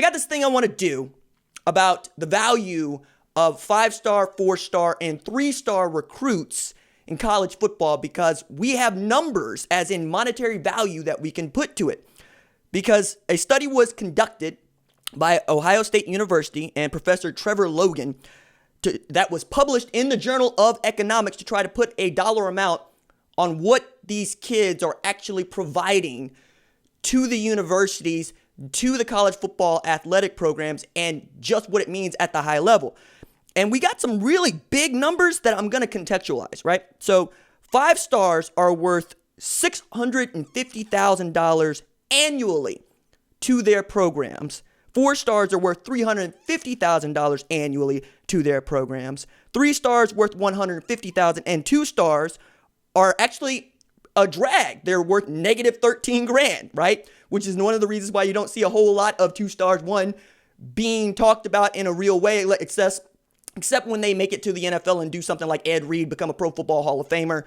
I got this thing I want to do about the value of 5-star, 4-star, and 3-star recruits in college football because we have numbers, as in monetary value, that we can put to it. Because a study was conducted by Ohio State University and Professor Trevor Logan that was published in the Journal of Economics to try to put a dollar amount on what these kids are actually providing to the universities, to the college football athletic programs, and just what it means at the high level. And we got some really big numbers that I'm going to contextualize, right? So 5 stars are worth $650,000 annually to their programs. 4 stars are worth $350,000 annually to their programs. 3 stars worth $150,000, and 2 stars are actually a drag. They're worth negative $13,000, right? Which is one of the reasons why you don't see a whole lot of 2 stars, one, being talked about in a real way, except when they make it to the NFL and do something like Ed Reed, become a Pro Football Hall of Famer,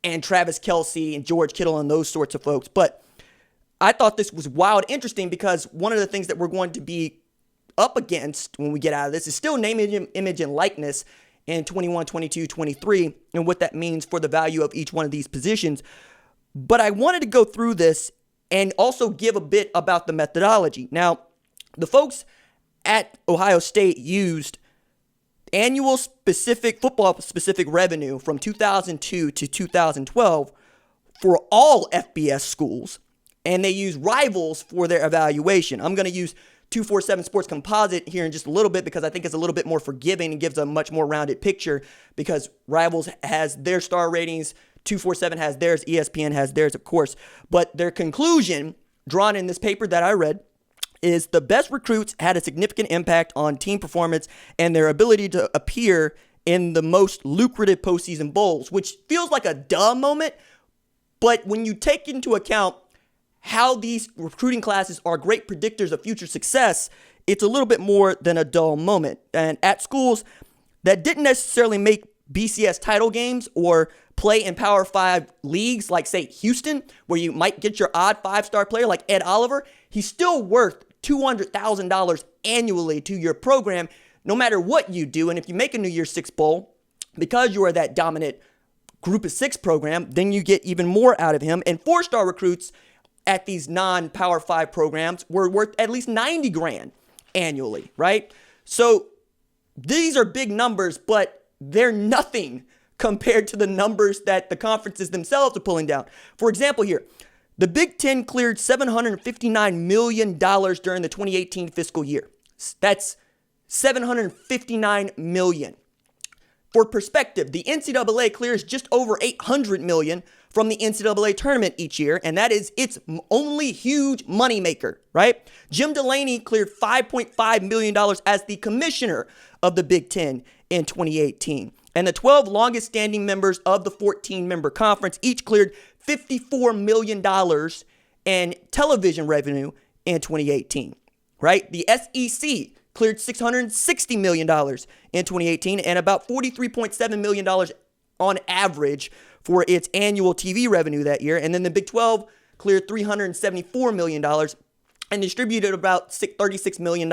and Travis Kelce and George Kittle and those sorts of folks. But I thought this was wild interesting because one of the things that we're going to be up against when we get out of this is still name, image, and likeness in 21, 22, 23, and what that means for the value of each one of these positions. But I wanted to go through this and also give a bit about the methodology. Now, the folks at Ohio State used annual football specific revenue from 2002 to 2012 for all FBS schools, and they use rivals for their evaluation. I'm going to use 247 Sports Composite here in just a little bit because I think it's a little bit more forgiving and gives a much more rounded picture because Rivals has their star ratings, 247 has theirs, ESPN has theirs, of course. But their conclusion, drawn in this paper that I read, is the best recruits had a significant impact on team performance and their ability to appear in the most lucrative postseason bowls, which feels like a duh moment. But when you take into account how these recruiting classes are great predictors of future success, it's a little bit more than a dull moment. And at schools that didn't necessarily make BCS title games or play in Power 5 leagues, like, say, Houston, where you might get your odd 5-star player like Ed Oliver, he's still worth $200,000 annually to your program, no matter what you do. And if you make a New Year's Six Bowl, because you are that dominant Group of 6 program, then you get even more out of him. And 4-star recruits at these non-Power 5 programs were worth at least $90,000 annually, right? So these are big numbers, but they're nothing compared to the numbers that the conferences themselves are pulling down. For example here, the Big Ten cleared $759 million during the 2018 fiscal year. That's $759 million. For perspective, the NCAA clears just over $800 million from the NCAA tournament each year, and that is its only huge moneymaker, right? Jim Delaney cleared $5.5 million as the commissioner of the Big Ten in 2018. And the 12 longest standing members of the 14-member conference each cleared $54 million in television revenue in 2018, right? The SEC cleared $660 million in 2018 and about $43.7 million on average for its annual TV revenue that year. And then the Big 12 cleared $374 million and distributed about $36 million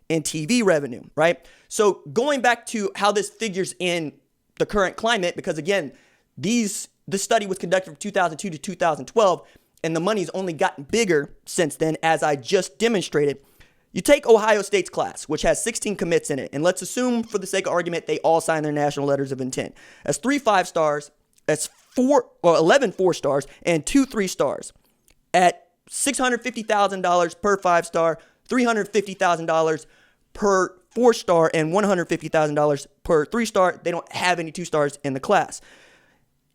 in TV revenue, right? So going back to how this figures in the current climate, because again, this study was conducted from 2002 to 2012, and the money's only gotten bigger since then, as I just demonstrated. You take Ohio State's class, which has 16 commits in it, and let's assume for the sake of argument, they all sign their national letters of intent. That's 3 5-stars, that's 11 4-stars, and 2 3-stars. At $650,000 per 5-star, $350,000 per 4-star, and $150,000 per 3-star, they don't have any 2-stars in the class.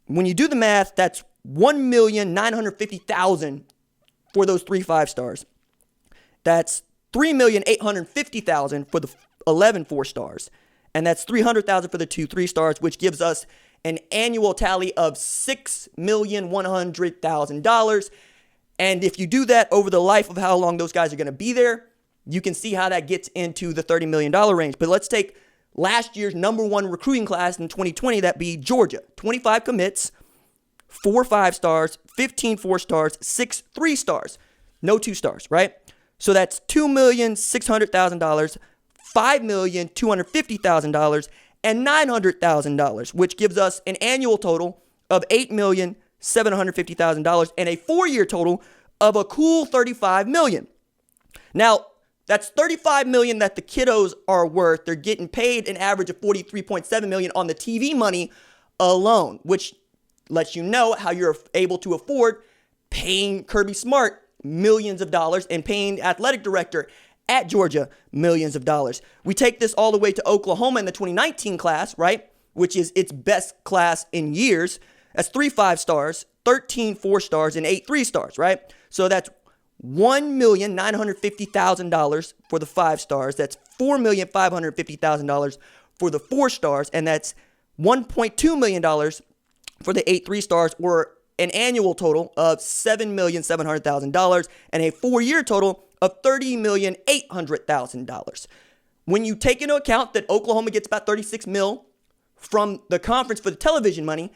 When you do the math, that's $1,950,000 for those 3 5-stars. That's $3,850,000 for the 11 4-stars. And that's $300,000 for the 2 3-stars, which gives us an annual tally of $6,100,000. And if you do that over the life of how long those guys are going to be there, you can see how that gets into the $30 million range. But let's take last year's number 1 recruiting class in 2020, that be Georgia. 25 commits, 4 5-stars, 15 4-stars, 6 3-stars, no 2-stars, right? So that's $2,600,000, $5,250,000, and $900,000, which gives us an annual total of $8,750,000 and a 4-year total of a cool $35 million. Now, that's $35 million that the kiddos are worth. They're getting paid an average of $43.7 million on the TV money alone, which lets you know how you're able to afford paying Kirby Smart millions of dollars and paying the athletic director at Georgia millions of dollars. We take this all the way to Oklahoma in the 2019 class, right, which is its best class in years. That's 3 5-stars, 13 4-stars, and 8 3-stars, right? So that's $1,950,000 for the 5-stars. That's $4,550,000 for the 4-stars, and that's $1.2 million for the 8 3-stars, or an annual total of $7,700,000 and a 4-year total of $30,800,000. When you take into account that Oklahoma gets about $36 million from the conference for the television money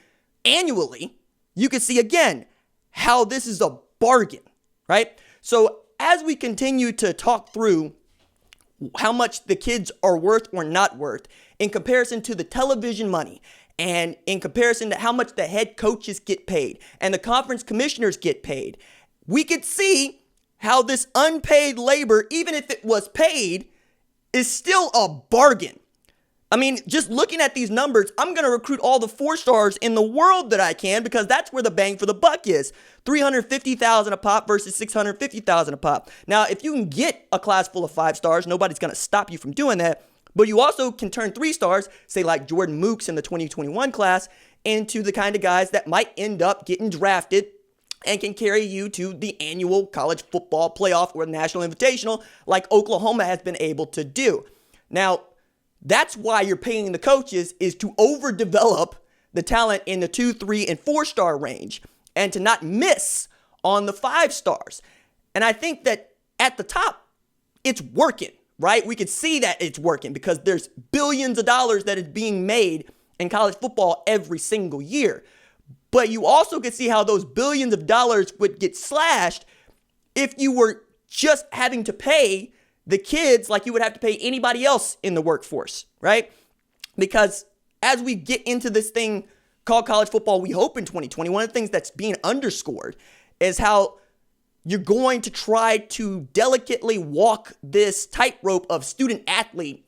annually, you can see again how this is a bargain, right? So as we continue to talk through how much the kids are worth or not worth in comparison to the television money, and in comparison to how much the head coaches get paid and the conference commissioners get paid, we could see how this unpaid labor, even if it was paid, is still a bargain. I mean, just looking at these numbers, I'm going to recruit all the 4-stars in the world that I can, because that's where the bang for the buck is. $350,000 a pop versus $650,000 a pop. Now, if you can get a class full of 5-stars, nobody's going to stop you from doing that. But you also can turn 3-stars, say like Jordan Mooks in the 2021 class, into the kind of guys that might end up getting drafted and can carry you to the annual college football playoff or national invitational like Oklahoma has been able to do. Now, that's why you're paying the coaches, is to overdevelop the talent in the 2, 3, and 4-star range and to not miss on the 5-stars. And I think that at the top, it's working. Right? We could see that it's working because there's billions of dollars that is being made in college football every single year. But you also could see how those billions of dollars would get slashed if you were just having to pay the kids like you would have to pay anybody else in the workforce, right? Because as we get into this thing called college football, we hope in 2020, one of the things that's being underscored is how you're going to try to delicately walk this tightrope of student athlete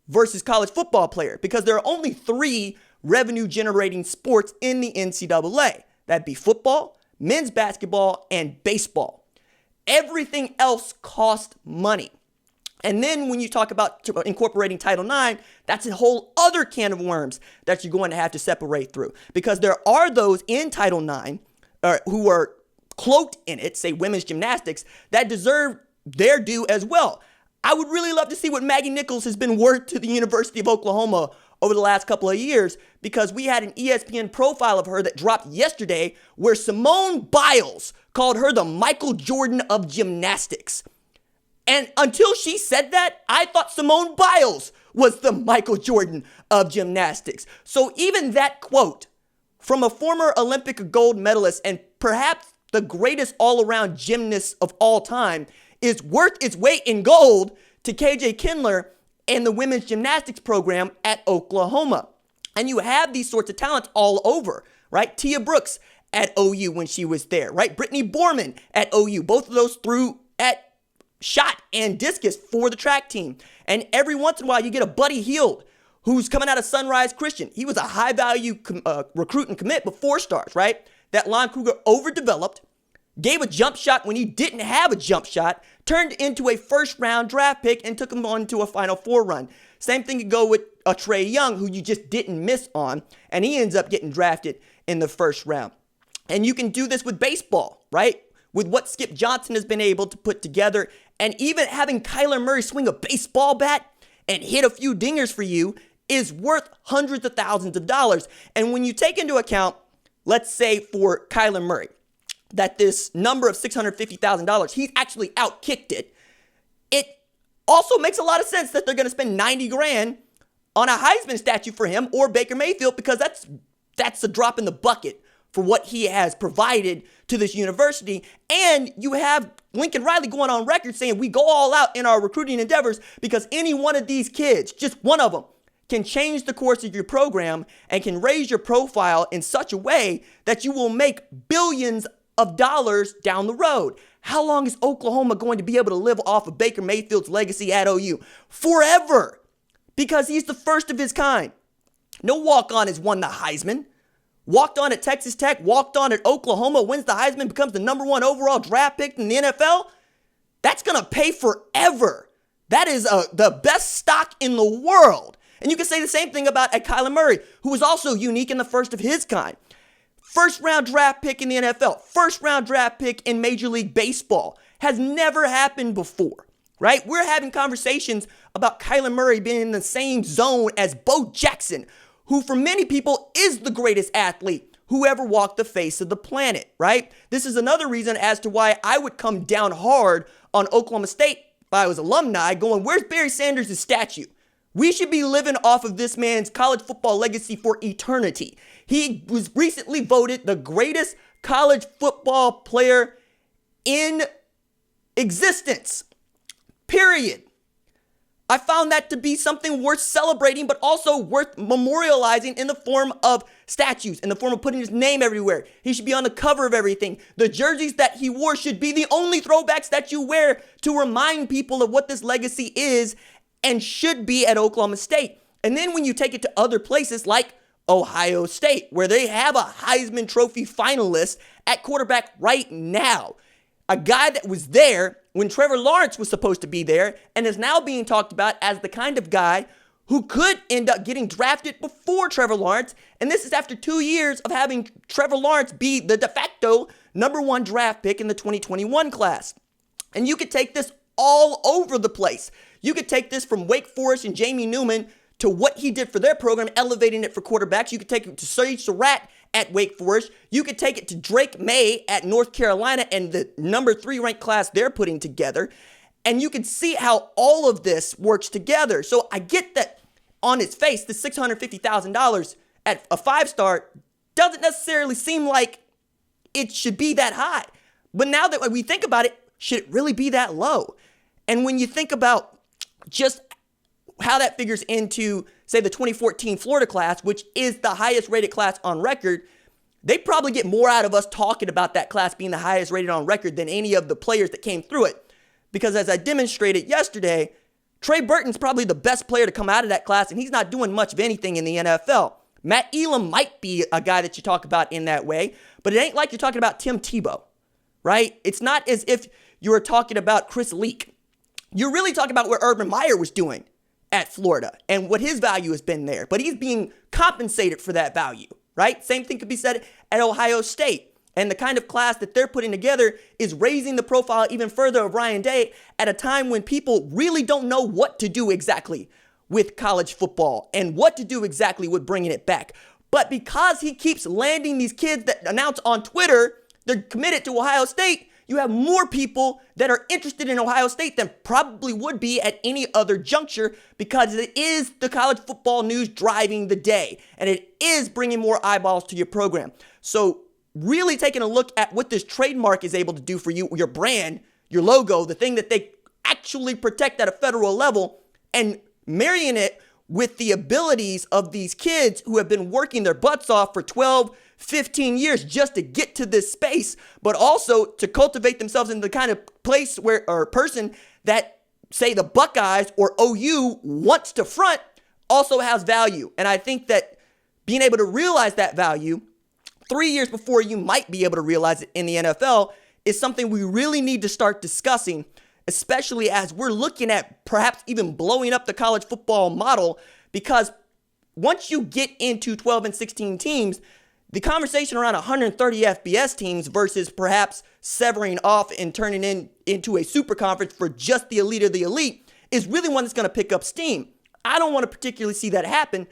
versus college football player, because there are only 3 revenue generating sports in the NCAA. That'd be football, men's basketball, and baseball. Everything else costs money. And then when you talk about incorporating Title IX, that's a whole other can of worms that you're going to have to separate through, because there are those in Title IX who are cloaked in it, say women's gymnastics, that deserve their due as well. I would really love to see what Maggie Nichols has been worth to the University of Oklahoma over the last couple of years, because we had an ESPN profile of her that dropped yesterday where Simone Biles called her the Michael Jordan of gymnastics. And until she said that, I thought Simone Biles was the Michael Jordan of gymnastics. So even that quote from a former Olympic gold medalist and perhaps the greatest all-around gymnast of all time is worth its weight in gold to KJ Kindler and the women's gymnastics program at Oklahoma. And you have these sorts of talents all over, right? Tia Brooks at OU when she was there, right? Brittany Borman at OU. Both of those threw at shot and discus for the track team. And every once in a while, you get a Buddy Hield who's coming out of Sunrise Christian. He was a high-value recruit and commit, but 4-stars, right? That Lon Kruger overdeveloped, gave a jump shot when he didn't have a jump shot, turned into a first-round draft pick, and took him on to a Final Four run. Same thing could go with a TreVeyon, who you just didn't miss on, and he ends up getting drafted in the first round. And you can do this with baseball, right? With what Skip Johnson has been able to put together, and even having Kyler Murray swing a baseball bat and hit a few dingers for you is worth hundreds of thousands of dollars. And when you take into account, let's say for Kyler Murray, that this number of $650,000, he's actually outkicked it. It also makes a lot of sense that they're going to spend $90,000 on a Heisman statue for him or Baker Mayfield, because that's a drop in the bucket for what he has provided to this university. And you have Lincoln Riley going on record saying we go all out in our recruiting endeavors because any one of these kids, just one of them, can change the course of your program and can raise your profile in such a way that you will make billions of dollars down the road. How long is Oklahoma going to be able to live off of Baker Mayfield's legacy at OU? Forever. Because he's the first of his kind. No walk-on has won the Heisman. Walked on at Texas Tech, walked on at Oklahoma, wins the Heisman, becomes the number 1 overall draft pick in the NFL. That's going to pay forever. That is the best stock in the world. And you can say the same thing about Kyler Murray, who was also unique and the first of his kind. First round draft pick in the NFL, first round draft pick in Major League Baseball. Has never happened before, right? We're having conversations about Kyler Murray being in the same zone as Bo Jackson, who for many people is the greatest athlete who ever walked the face of the planet, right? This is another reason as to why I would come down hard on Oklahoma State if I was alumni going, where's Barry Sanders' statue? We should be living off of this man's college football legacy for eternity. He was recently voted the greatest college football player in existence, period. I found that to be something worth celebrating, but also worth memorializing in the form of statues, in the form of putting his name everywhere. He should be on the cover of everything. The jerseys that he wore should be the only throwbacks that you wear to remind people of what this legacy is and should be at Oklahoma State. And then when you take it to other places like Ohio State, where they have a Heisman Trophy finalist at quarterback right now, a guy that was there when Trevor Lawrence was supposed to be there and is now being talked about as the kind of guy who could end up getting drafted before Trevor Lawrence. And this is after 2 years of having Trevor Lawrence be the de facto number 1 draft pick in the 2021 class. And you could take this all over the place. You could take this from Wake Forest and Jamie Newman to what he did for their program, elevating it for quarterbacks. You could take it to Sage Surratt at Wake Forest. You could take it to Drake May at North Carolina and the number 3 ranked class they're putting together. And you can see how all of this works together. So I get that on its face, the $650,000 at a 5-star doesn't necessarily seem like it should be that high. But now that we think about it, should it really be that low? And when you think about just how that figures into, say, the 2014 Florida class, which is the highest rated class on record, they probably get more out of us talking about that class being the highest rated on record than any of the players that came through it. Because as I demonstrated yesterday, Trey Burton's probably the best player to come out of that class, and he's not doing much of anything in the NFL. Matt Elam might be a guy that you talk about in that way, but it ain't like you're talking about Tim Tebow, right? It's not as if you were talking about Chris Leak. You're really talking about what Urban Meyer was doing at Florida and what his value has been there. But he's being compensated for that value, right? Same thing could be said at Ohio State. And the kind of class that they're putting together is raising the profile even further of Ryan Day at a time when people really don't know what to do exactly with college football and what to do exactly with bringing it back. But because he keeps landing these kids that announce on Twitter they're committed to Ohio State, you have more people that are interested in Ohio State than probably would be at any other juncture because it is the college football news driving the day and it is bringing more eyeballs to your program. So really taking a look at what this trademark is able to do for you, your brand, your logo, the thing that they actually protect at a federal level, and marrying it with the abilities of these kids who have been working their butts off for 12, 15 years just to get to this space, but also to cultivate themselves into the kind of place where, or person that, say, the Buckeyes or OU wants to front also has value. And I think that being able to realize that value 3 years before you might be able to realize it in the NFL is something we really need to start discussing, especially as we're looking at perhaps even blowing up the college football model, because once you get into 12 and 16 teams, the conversation around 130 FBS teams versus perhaps severing off and turning into a super conference for just the elite of the elite is really one that's going to pick up steam. I don't want to particularly see that happen,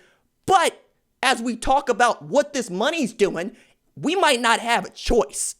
but as we talk about what this money's doing, we might not have a choice.